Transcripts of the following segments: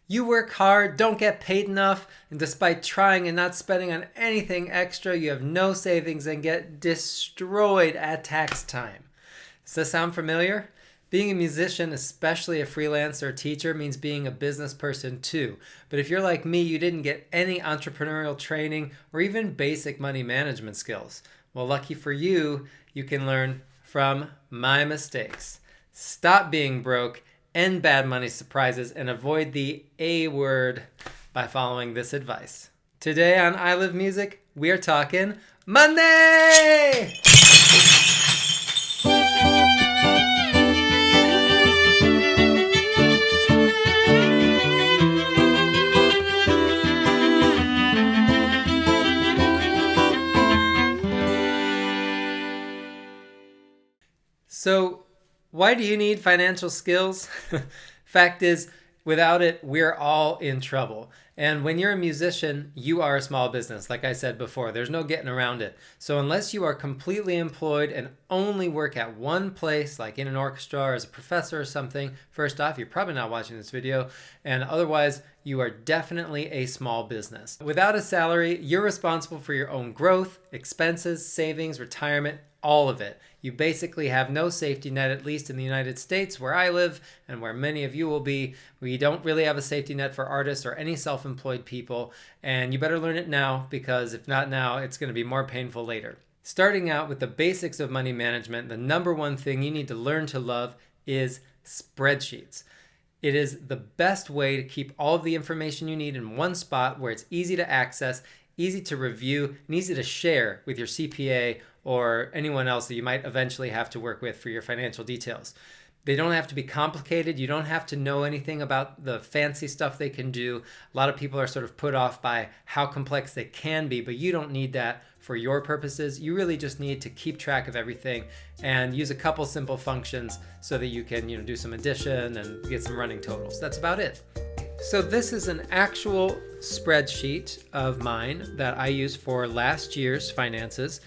You work hard, don't get paid enough, and despite trying and not spending on anything extra, you have no savings and get destroyed at tax time. Does this sound familiar? Being a musician, especially a freelancer or teacher, means being a business person too. But if you're like me, you didn't get any entrepreneurial training or even basic money management skills. Well, lucky for you, you can learn from my mistakes. Stop being broke, end bad money surprises, and avoid the A word by following this advice. Today on I Live Music, we are talking money! So, why do you need financial skills? Fact is, without it, we're all in trouble. And when you're a musician, you are a small business. Like I said before, there's no getting around it. So unless you are completely employed and only work at one place, like in an orchestra or as a professor or something, first off, you're probably not watching this video. And otherwise, you are definitely a small business. Without a salary, you're responsible for your own growth, expenses, savings, retirement, all of it. You basically have no safety net, at least in the United States where I live and where many of you will be. We don't really have a safety net for artists or any self-employed people, and you better learn it now, because if not now, it's going to be more painful later. Starting out with the basics of money management, the number one thing you need to learn to love is spreadsheets. It is the best way to keep all of the information you need in one spot where it's easy to access, easy to review, and easy to share with your CPA or anyone else that you might eventually have to work with for your financial details. They don't have to be complicated. You don't have to know anything about the fancy stuff they can do. A lot of people are sort of put off by how complex they can be, but you don't need that for your purposes. You really just need to keep track of everything and use a couple simple functions so that you can, do some addition and get some running totals. That's about it. So this is an actual spreadsheet of mine that I used for last year's finances.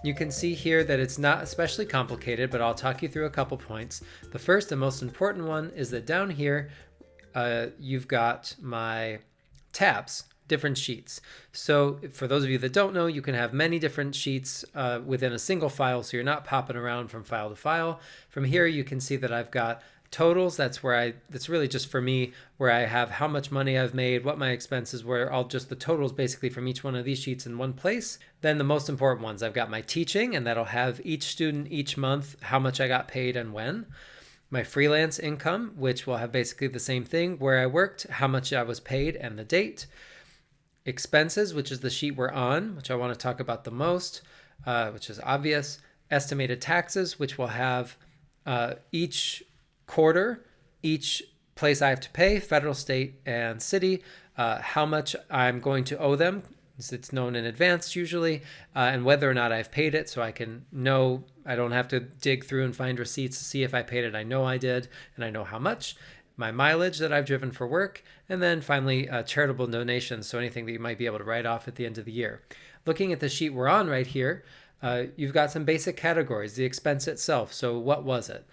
You can see here that it's not especially complicated, but I'll talk you through a couple points. The first and most important one is that down here, you've got my tabs, different sheets. So for those of you that don't know, you can have many different sheets within a single file, so you're not popping around from file to file. From here, you can see that I've got totals. That's really just for me, where I have how much money I've made, what my expenses were, all just the totals basically from each one of these sheets in one place. Then the most important ones, I've got my teaching, and that'll have each student each month, how much I got paid and when. My freelance income, which will have basically the same thing, where I worked, how much I was paid, and the date. Expenses, which is the sheet we're on, which I want to talk about the most, which is obvious. Estimated taxes, which will have each quarter, each place I have to pay, federal, state, and city, how much I'm going to owe them. It's known in advance usually, and whether or not I've paid it, so I can know. I don't have to dig through and find receipts to see if I paid it. I know I did, and I know how much. My mileage that I've driven for work, and then finally charitable donations, so anything that you might be able to write off at the end of the year. Looking at the sheet we're on right here, you've got some basic categories. The expense itself, so what was it?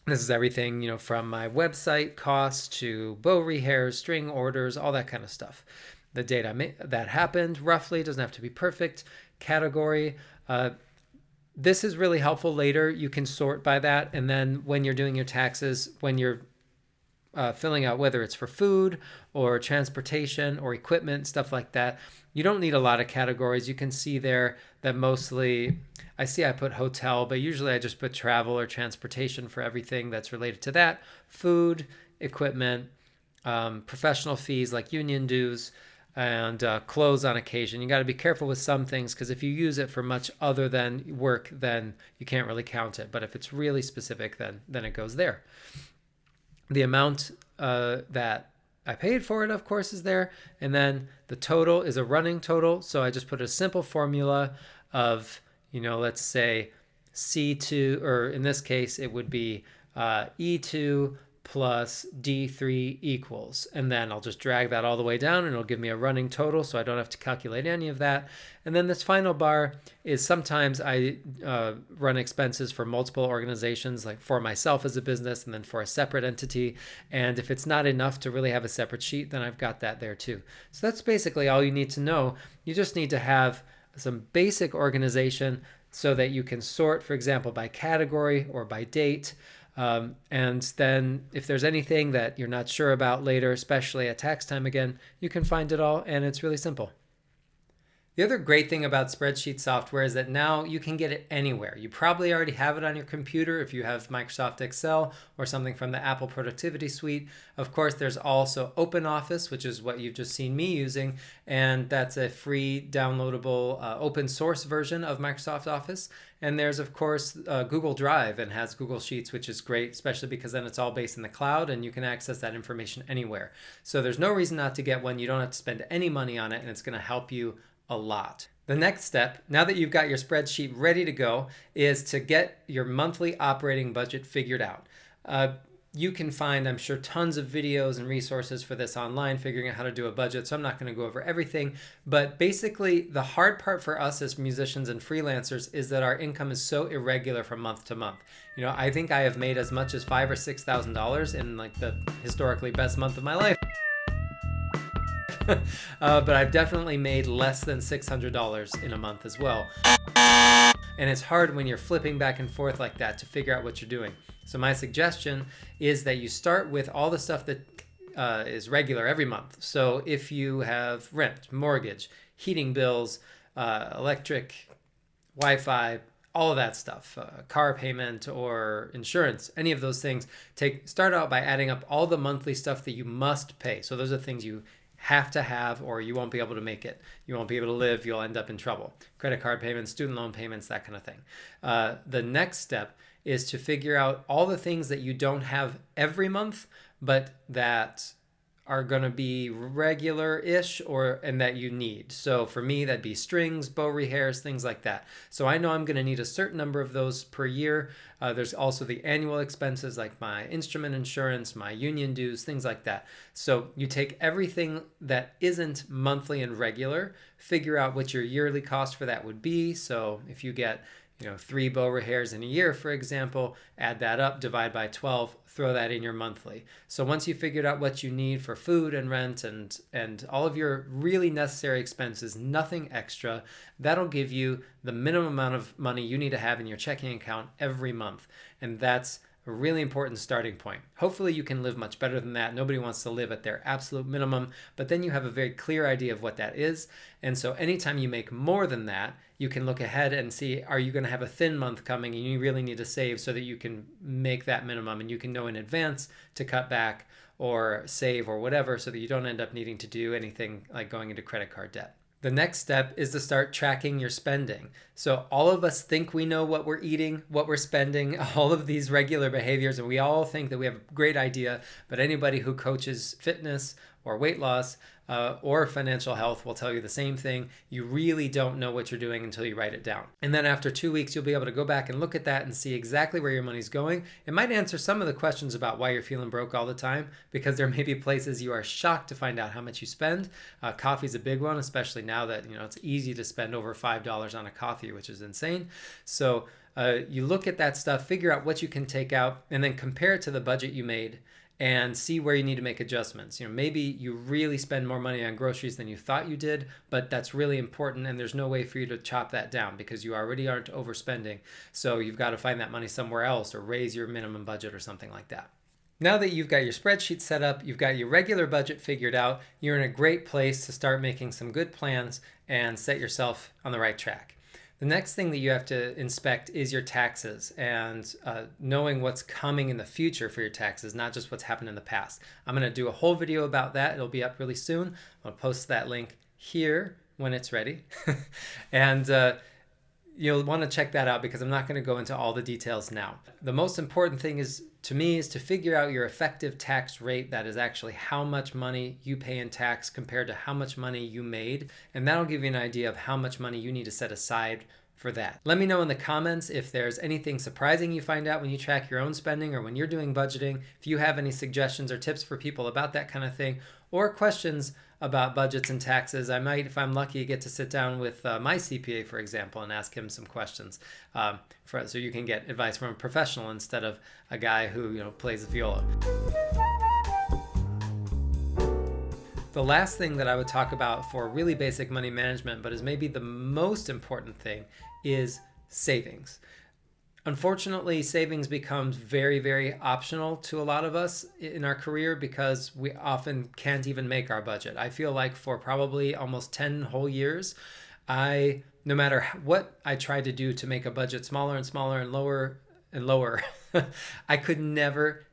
This is everything, from my website costs to bow rehairs, string orders, all that kind of stuff. The date that happened, roughly, doesn't have to be perfect. Category. This is really helpful later. You can sort by that. And then when you're doing your taxes, when you're filling out whether it's for food or transportation or equipment, stuff like that, you don't need a lot of categories. You can see there that mostly, I put hotel, but usually I just put travel or transportation for everything that's related to that. Food, equipment, professional fees like union dues, and clothes on occasion. You got to be careful with some things, because if you use it for much other than work, then you can't really count it. But if it's really specific, then it goes there. The amount that I paid for it, of course, is there. And then the total is a running total. So I just put a simple formula of, let's say C2, or in this case, it would be E2 plus D3 equals. And then I'll just drag that all the way down and it'll give me a running total, so I don't have to calculate any of that. And then this final bar is sometimes I run expenses for multiple organizations, like for myself as a business and then for a separate entity. And if it's not enough to really have a separate sheet, then I've got that there too. So that's basically all you need to know. You just need to have some basic organization so that you can sort, for example, by category or by date. And then if there's anything that you're not sure about later, especially at tax time again, you can find it all, and it's really simple. The other great thing about spreadsheet software is that now you can get it anywhere. You probably already have it on your computer if you have Microsoft Excel or something from the Apple Productivity Suite. Of course, there's also OpenOffice, which is what you've just seen me using, and that's a free downloadable open source version of Microsoft Office. And there's, of course, Google Drive and has Google Sheets, which is great, especially because then it's all based in the cloud and you can access that information anywhere. So there's no reason not to get one. You don't have to spend any money on it, and it's going to help you a lot. The next step, now that you've got your spreadsheet ready to go, is to get your monthly operating budget figured out. You can find, I'm sure, tons of videos and resources for this online, figuring out how to do a budget, so I'm not going to go over everything. But basically, the hard part for us as musicians and freelancers is that our income is so irregular from month to month. You know, I think I have made as much as $5,000 or $6,000 in like the historically best month of my life. But I've definitely made less than $600 in a month as well. And it's hard when you're flipping back and forth like that to figure out what you're doing. So my suggestion is that you start with all the stuff that is regular every month. So if you have rent, mortgage, heating bills, electric, Wi-Fi, all of that stuff, car payment or insurance, any of those things, start out by adding up all the monthly stuff that you must pay. So those are things you have to have, or you won't be able to make it. You won't be able to live. You'll end up in trouble. Credit card payments, student loan payments, that kind of thing. The next step is to figure out all the things that you don't have every month, but that are going to be regular-ish and that you need. So for me, that'd be strings, bow rehairs, things like that. So I know I'm going to need a certain number of those per year. There's also the annual expenses like my instrument insurance, my union dues, things like that. So you take everything that isn't monthly and regular, figure out what your yearly cost for that would be. So if you get 3 bow rehairs in a year, for example, add that up, divide by 12, throw that in your monthly. So once you figured out what you need for food and rent and all of your really necessary expenses, nothing extra, that'll give you the minimum amount of money you need to have in your checking account every month. And that's a really important starting point. Hopefully you can live much better than that. Nobody wants to live at their absolute minimum, but then you have a very clear idea of what that is. And so anytime you make more than that, you can look ahead and see, are you going to have a thin month coming and you really need to save so that you can make that minimum, and you can know in advance to cut back or save or whatever so that you don't end up needing to do anything like going into credit card debt. The next step is to start tracking your spending. So all of us think we know what we're eating, what we're spending, all of these regular behaviors, and we all think that we have a great idea, but anybody who coaches fitness or weight loss or financial health will tell you the same thing. You really don't know what you're doing until you write it down. And then after 2 weeks, you'll be able to go back and look at that and see exactly where your money's going. It might answer some of the questions about why you're feeling broke all the time, because there may be places you are shocked to find out how much you spend. Coffee's a big one, especially now that it's easy to spend over $5 on a coffee, which is insane. So you look at that stuff, figure out what you can take out, and then compare it to the budget you made and see where you need to make adjustments. Maybe you really spend more money on groceries than you thought you did, but that's really important, and there's no way for you to chop that down because you already aren't overspending. So you've got to find that money somewhere else or raise your minimum budget or something like that. Now that you've got your spreadsheet set up, you've got your regular budget figured out, you're in a great place to start making some good plans and set yourself on the right track. The next thing that you have to inspect is your taxes and knowing what's coming in the future for your taxes, not just what's happened in the past. I'm going to do a whole video about that. It'll be up really soon. I'll post that link here when it's ready. And you'll want to check that out because I'm not going to go into all the details now. The most important thing is to figure out your effective tax rate. That is actually how much money you pay in tax compared to how much money you made. And that'll give you an idea of how much money you need to set aside for that. Let me know in the comments if there's anything surprising you find out when you track your own spending or when you're doing budgeting, if you have any suggestions or tips for people about that kind of thing, or questions about budgets and taxes. I might, if I'm lucky, get to sit down with my CPA, for example, and ask him some questions so you can get advice from a professional instead of a guy who plays the viola. The last thing that I would talk about for really basic money management, but is maybe the most important thing, is savings. Unfortunately, savings becomes very, very optional to a lot of us in our career because we often can't even make our budget. I feel like for probably almost 10 whole years, no matter what I tried to do to make a budget smaller and smaller and lower and lower, I could never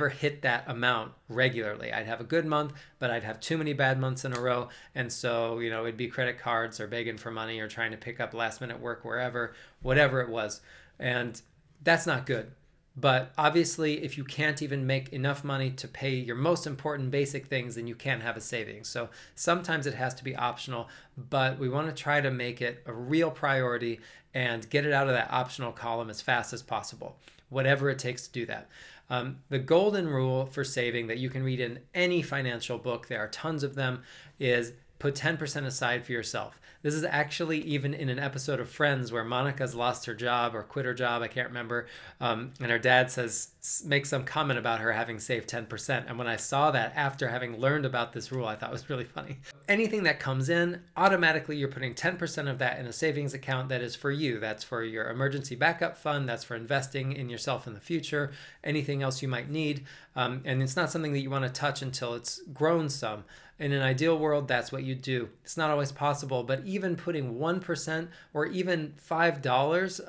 hit that amount regularly. I'd have a good month, but I'd have too many bad months in a row. And so, it'd be credit cards or begging for money or trying to pick up last minute work wherever, whatever it was. And that's not good. But obviously, if you can't even make enough money to pay your most important basic things, then you can't have a savings. So sometimes it has to be optional, but we want to try to make it a real priority and get it out of that optional column as fast as possible, whatever it takes to do that. The golden rule for saving that you can read in any financial book, there are tons of them, is put 10% aside for yourself. This is actually even in an episode of Friends where Monica's lost her job or quit her job, I can't remember, and her dad makes some comment about her having saved 10%. And when I saw that after having learned about this rule, I thought it was really funny. Anything that comes in, automatically you're putting 10% of that in a savings account that is for you. That's for your emergency backup fund. That's for investing in yourself in the future, anything else you might need. And it's not something that you want to touch until it's grown some. In an ideal world, that's what you do. It's not always possible, but even putting 1% or even $5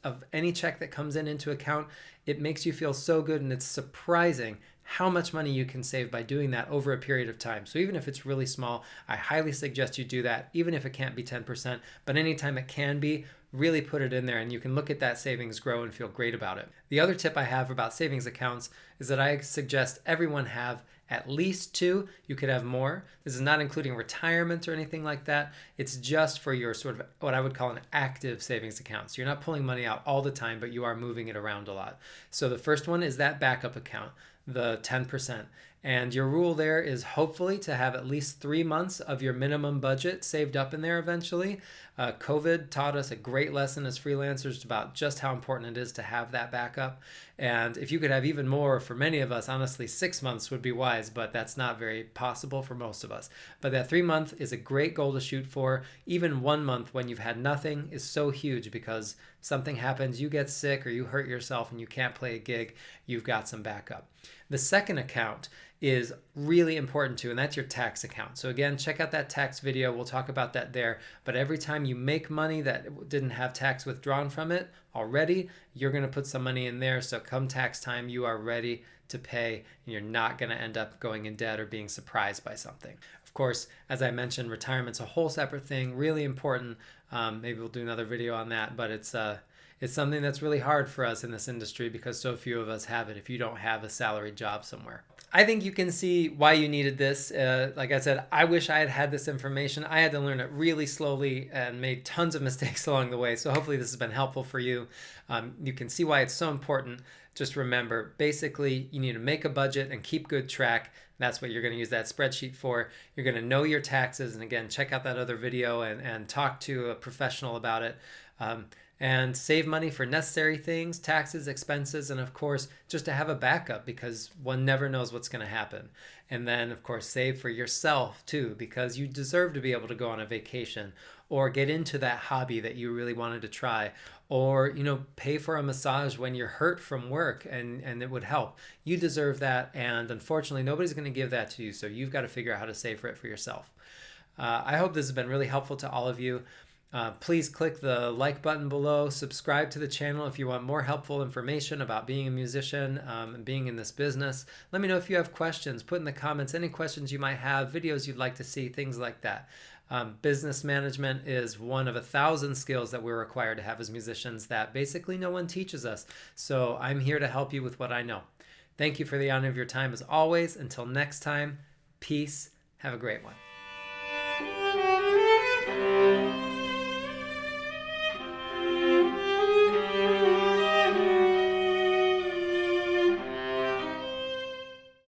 of any check that comes in into account, it makes you feel so good, and it's surprising how much money you can save by doing that over a period of time. So even if it's really small, I highly suggest you do that, even if it can't be 10%, but anytime it can be, really put it in there and you can look at that savings grow and feel great about it. The other tip I have about savings accounts is that I suggest everyone have at least 2. You could have more. This is not including retirement or anything like that. It's just for your sort of what I would call an active savings account. So you're not pulling money out all the time, but you are moving it around a lot. So the first one is that backup account, the 10%. And your rule there is hopefully to have at least 3 months of your minimum budget saved up in there eventually. COVID taught us a great lesson as freelancers about just how important it is to have that backup. And if you could have even more, for many of us, honestly, 6 months would be wise, but that's not very possible for most of us. But that 3 month is a great goal to shoot for. Even 1 month when you've had nothing is so huge because something happens, you get sick or you hurt yourself and you can't play a gig, you've got some backup. The second account is really important too, and that's your tax account. So again, check out that tax video. We'll talk about that there. But every time you make money that didn't have tax withdrawn from it already, you're going to put some money in there. So come tax time, you are ready to pay and you're not going to end up going in debt or being surprised by something. Of course, as I mentioned, retirement's a whole separate thing, really important. Maybe we'll do another video on that, but it's something that's really hard for us in this industry because so few of us have it if you don't have a salaried job somewhere. I think you can see why you needed this. Like I said, I wish I had had this information. I had to learn it really slowly and made tons of mistakes along the way. So hopefully this has been helpful for you. You can see why it's so important. Just remember, basically, you need to make a budget and keep good track. That's what you're going to use that spreadsheet for. You're going to know your taxes. And again, check out that other video and talk to a professional about it. And save money for necessary things, taxes, expenses, and of course, just to have a backup because one never knows what's going to happen. And then, of course, save for yourself too, because you deserve to be able to go on a vacation or get into that hobby that you really wanted to try, or, pay for a massage when you're hurt from work and it would help. You deserve that. And unfortunately, nobody's going to give that to you. So you've got to figure out how to save for it for yourself. I hope this has been really helpful to all of you. Please click the like button below, subscribe to the channel if you want more helpful information about being a musician and being in this business. Let me know if you have questions. Put in the comments any questions you might have, videos you'd like to see, things like that. Business management is one of 1,000 skills that we're required to have as musicians that basically no one teaches us. So I'm here to help you with what I know. Thank you for the honor of your time as always. Until next time, peace. Have a great one.